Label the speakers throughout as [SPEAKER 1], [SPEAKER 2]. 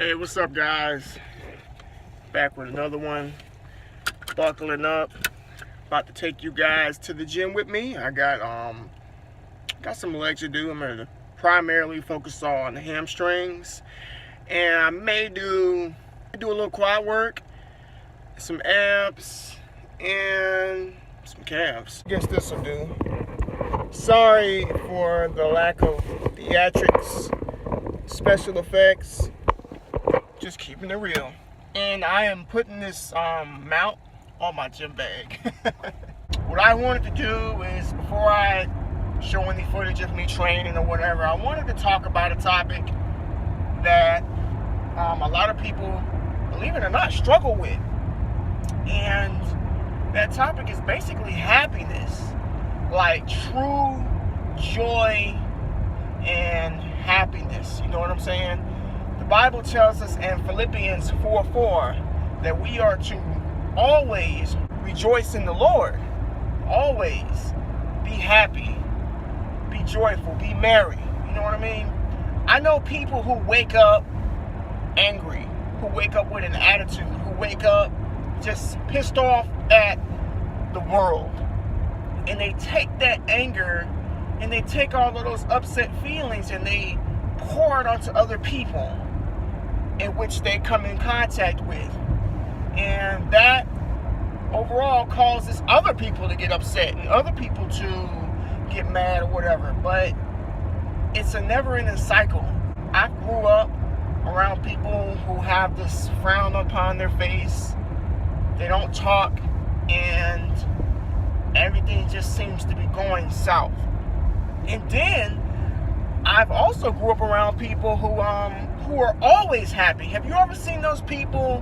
[SPEAKER 1] Hey, what's up, guys? Back with another one. Buckling up. About to take you guys to the gym with me. I got some legs to do. I'm gonna primarily focus on the hamstrings, and I may do a little quad work, some abs, and some calves. I guess this will do. Sorry for the lack of theatrics, special effects. Just keeping it real. And I am putting this mount on my gym bag. What I wanted to do is, before I show any footage of me training or whatever, I wanted to talk about a topic that a lot of people, believe it or not, struggle with. And that topic is basically happiness. Like true joy and happiness. You know what I'm saying? The Bible tells us in Philippians 4:4 that we are to always rejoice in the Lord. Always be happy, be joyful, be merry. You know what I mean? I know people who wake up angry, who wake up with an attitude, who wake up just pissed off at the world. And they take that anger and they take all of those upset feelings and they pour it onto other people in which they come in contact with. And that overall causes other people to get upset and other people to get mad or whatever. But it's a never-ending cycle. I grew up around people who have this frown upon their face. They don't talk, and everything just seems to be going south. And then I've also grew up around people who are always happy. Have you ever seen those people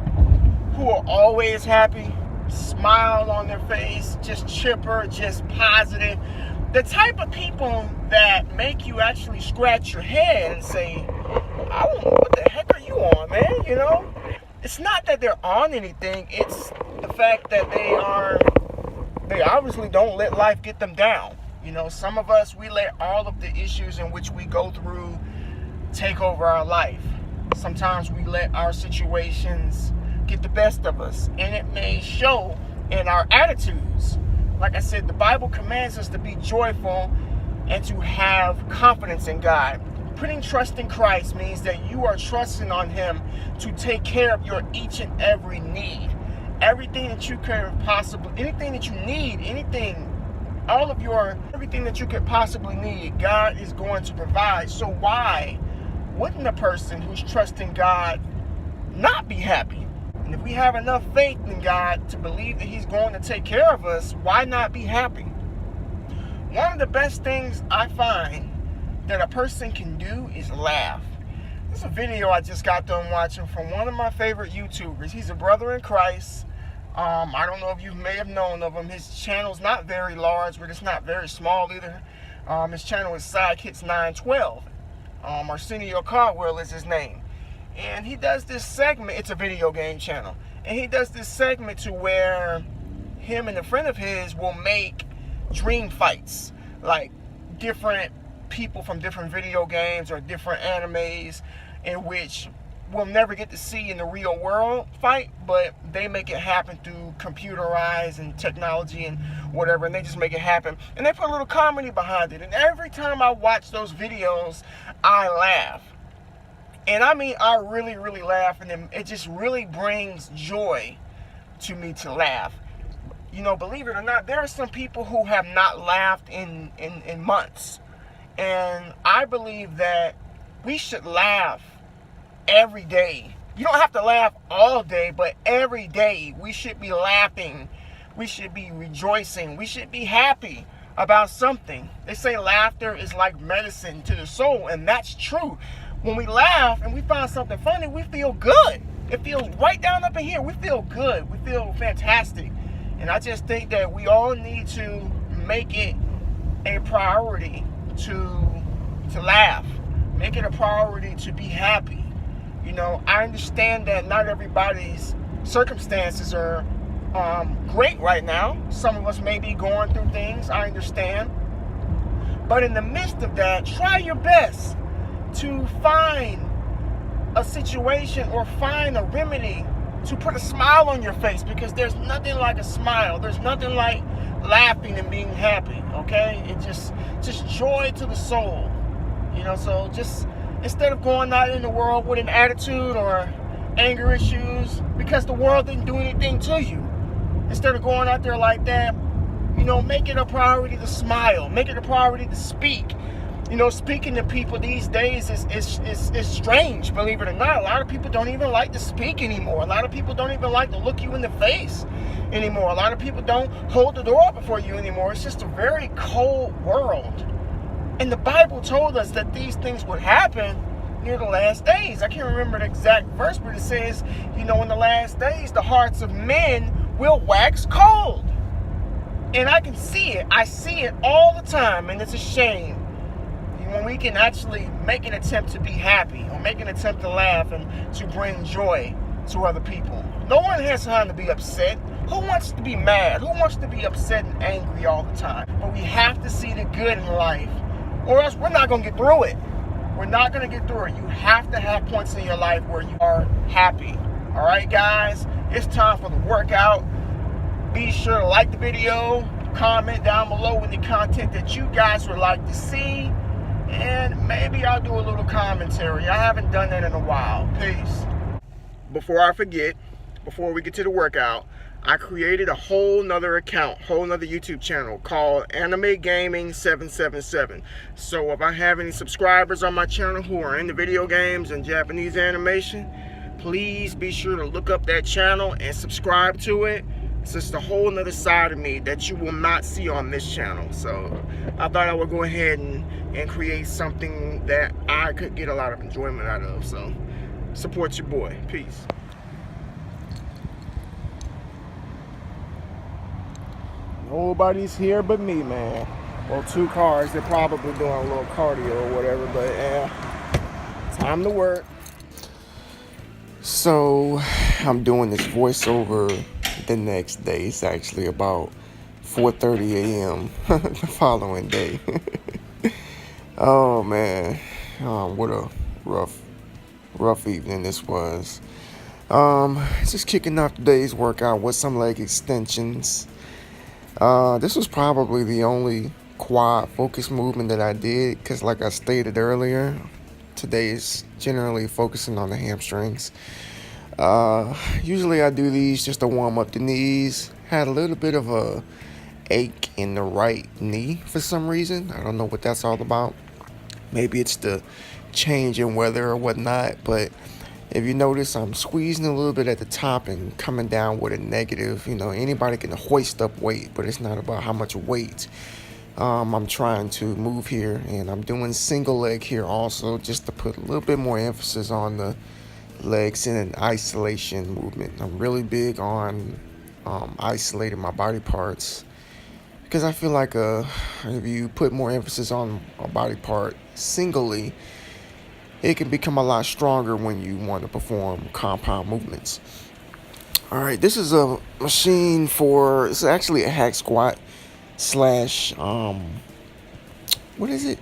[SPEAKER 1] who are always happy? Smile on their face, just chipper, just positive. The type of people that make you actually scratch your head and say, I don't know, what the heck are you on, man? You know? It's not that they're on anything, it's the fact that they obviously don't let life get them down. You know, some of us, we let all of the issues in which we go through take over our life. Sometimes we let our situations get the best of us, and it may show in our attitudes. Like I said, the Bible commands us to be joyful and to have confidence in God. Putting trust in Christ means that you are trusting on Him to take care of your each and every need. Everything that you could possibly, anything that you need, everything that you could possibly need, God is going to provide. So why wouldn't a person who's trusting God not be happy? And if we have enough faith in God to believe that He's going to take care of us, why not be happy? One of the best things I find that a person can do is laugh. There's a video I just got done watching from one of my favorite YouTubers. He's a brother in Christ. I don't know if you may have known of him. His channel's not very large, but it's not very small either. His channel is Sidekicks 912. Arsenio Caldwell is his name. And he does this segment, it's a video game channel. And he does this segment to where him and a friend of his will make dream fights. Like different people from different video games or different animes in which we'll never get to see in the real world fight, but they make it happen through computerized and technology and whatever, and they just make it happen. And they put a little comedy behind it. And every time I watch those videos, I laugh. And I mean, I really, really laugh, and it just really brings joy to me to laugh. You know, believe it or not, there are some people who have not laughed in months. And I believe that we should laugh every day. You don't have to laugh all day, but every day we should be laughing. We should be rejoicing. We should be happy about something. They say laughter is like medicine to the soul, and that's true. When we laugh and we find something funny, we feel good. It feels right down up in here. We feel good. We feel fantastic. And I just think that we all need to make it a priority to laugh. Make it a priority to be happy. You know, I understand that not everybody's circumstances are great right now. Some of us may be going through things, I understand. But in the midst of that, try your best to find a situation or find a remedy to put a smile on your face, because there's nothing like a smile. There's nothing like laughing and being happy, okay? It just joy to the soul, you know. So just instead of going out in the world with an attitude or anger issues because the world didn't do anything to you, instead of going out there like that, you know, make it a priority to smile, make it a priority to speak. You know, speaking to people these days is strange, believe it or not. A lot of people don't even like to speak anymore. A lot of people don't even like to look you in the face anymore. A lot of people don't hold the door open for you anymore. It's just a very cold world. And the Bible told us that these things would happen near the last days. I can't remember the exact verse, but it says, you know, in the last days, the hearts of men will wax cold. And I can see it. I see it all the time, and it's a shame when we can actually make an attempt to be happy or make an attempt to laugh and to bring joy to other people. No one has time to be upset. Who wants to be mad? Who wants to be upset and angry all the time? But we have to see the good in life, or else we're not going to get through it. We're not going to get through it. You have to have points in your life where you are happy. All right, guys, it's time for the workout. Be sure to like the video, comment down below with the content that you guys would like to see, and maybe I'll do a little commentary. I haven't done that in a while. Peace. Before I forget, before we get to the workout, I created a whole nother account, whole nother YouTube channel called Anime Gaming 777. So if I have any subscribers on my channel who are into video games and Japanese animation, please be sure to look up that channel and subscribe to it. It's just a whole nother side of me that you will not see on this channel. So I thought I would go ahead and create something that I could get a lot of enjoyment out of. So support your boy. Peace. Nobody's here but me, man. Well, 2 cars. They're probably doing a little cardio or whatever, but yeah, time to work. So I'm doing this voiceover the next day. It's actually about 4:30 a.m. the following day. Oh man, what a rough evening this was. Just kicking off today's workout with some leg extensions. This was probably the only quad focus movement that I did, because like I stated earlier, today is generally focusing on the hamstrings. Usually I do these just to warm up the knees. Had a little bit of a ache in the right knee for some reason. I don't know what that's all about. Maybe it's the change in weather or whatnot, but if you notice, I'm squeezing a little bit at the top and coming down with a negative. You know, anybody can hoist up weight, but it's not about how much weight. I'm trying to move here, and I'm doing single leg here also, just to put a little bit more emphasis on the legs in an isolation movement. I'm really big on isolating my body parts, because I feel like if you put more emphasis on a body part singly, it can become a lot stronger when you want to perform compound movements. All right, this is a machine it's actually a hack squat slash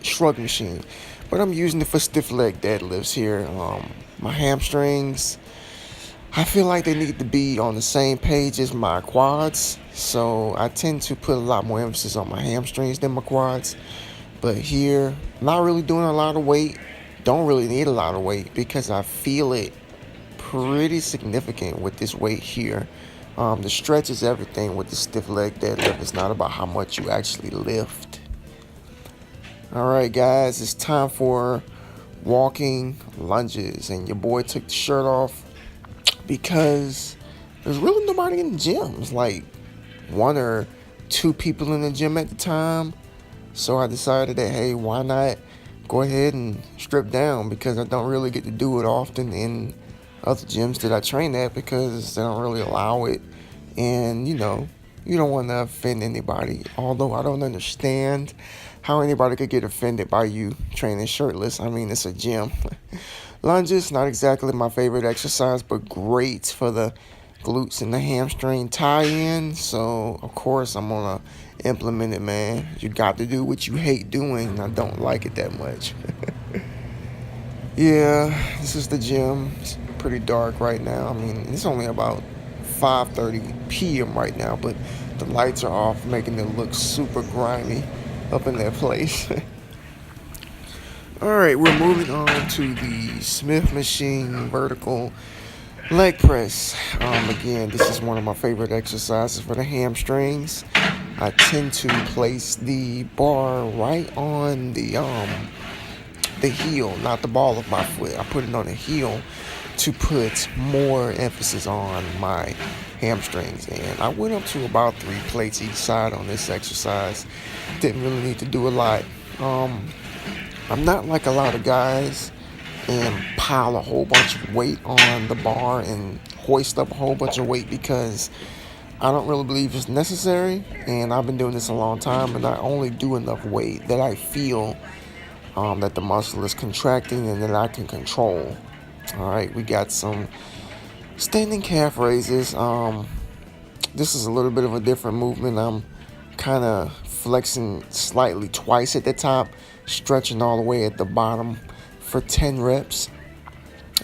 [SPEAKER 1] shrug machine, but I'm using it for stiff leg deadlifts here. My hamstrings, I feel like they need to be on the same page as my quads, so I tend to put a lot more emphasis on my hamstrings than my quads. But here, not really doing a lot of weight. Don't really need a lot of weight, because I feel it pretty significant with this weight here. The stretch is everything with the stiff leg deadlift. It's not about how much you actually lift. All right, guys, it's time for walking lunges, and your boy took the shirt off because there's really nobody in the gym. It's like 1 or 2 people in the gym at the time. So I decided that, hey, why not go ahead and strip down, because I don't really get to do it often in other gyms that I train at, because they don't really allow it. And, you know, you don't want to offend anybody, although I don't understand how anybody could get offended by you training shirtless. I mean, it's a gym. Lunges, not exactly my favorite exercise, but great for the glutes and the hamstring tie-in. So, of course, I'm going to implement it, man. You got to do what you hate doing. I don't like it that much. Yeah, this is the gym. It's pretty dark right now. I mean, it's only about 5:30 p.m. right now, but the lights are off, making it look super grimy up in that place. All right, we're moving on to the Smith machine vertical leg press. Again, this is one of my favorite exercises for the hamstrings. I tend to place the bar right on the heel, not the ball of my foot. I put it on the heel to put more emphasis on my hamstrings. And I went up to about 3 plates each side on this exercise. Didn't really need to do a lot. I'm not like a lot of guys and pile a whole bunch of weight on the bar and hoist up a whole bunch of weight, because I don't really believe it's necessary. And I've been doing this a long time, and I only do enough weight that I feel that the muscle is contracting and that I can control. All right, we got some standing calf raises. This is a little bit of a different movement. I'm kind of flexing slightly twice at the top, stretching all the way at the bottom for 10 reps.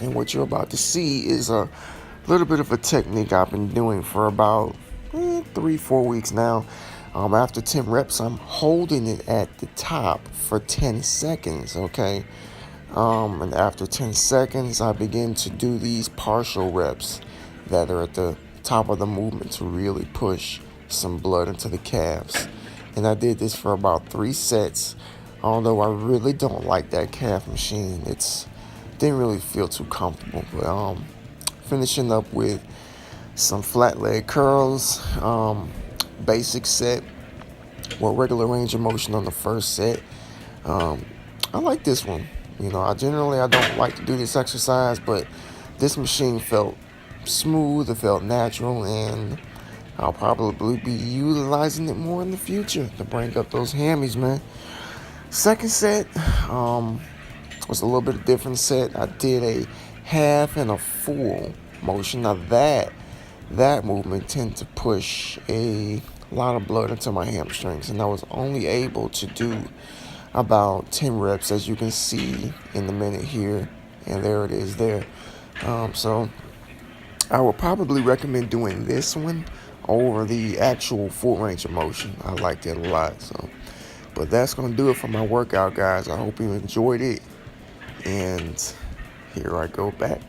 [SPEAKER 1] And what you're about to see is a little bit of a technique I've been doing for about 3-4 weeks now. After 10 reps, I'm holding it at the top for 10 seconds, okay? And after 10 seconds, I begin to do these partial reps that are at the top of the movement to really push some blood into the calves. And I did this for about 3 sets, although I really don't like that calf machine. Didn't really feel too comfortable. But finishing up with some flat leg curls, basic set with regular range of motion on the first set. I like this one. You know, I don't like to do this exercise, but this machine felt smooth, it felt natural, and I'll probably be utilizing it more in the future to bring up those hammies, man. Second set was a little bit of different set. I did a half and a full motion. Now that movement tend to push a lot of blood into my hamstrings, and I was only able to do about 10 reps, as you can see in the minute here, and there it is there. So I would probably recommend doing this one over the actual full range of motion. I liked it a lot. So, but that's going to do it for my workout, guys. I hope you enjoyed it, and here I go back.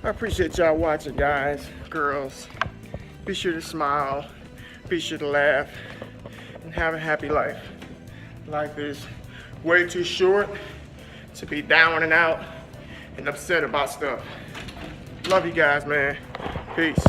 [SPEAKER 1] I appreciate y'all watching, guys, girls. Be sure to smile, be sure to laugh, and have a happy life. Life is way too short to be down and out and upset about stuff. Love you guys, man. Peace.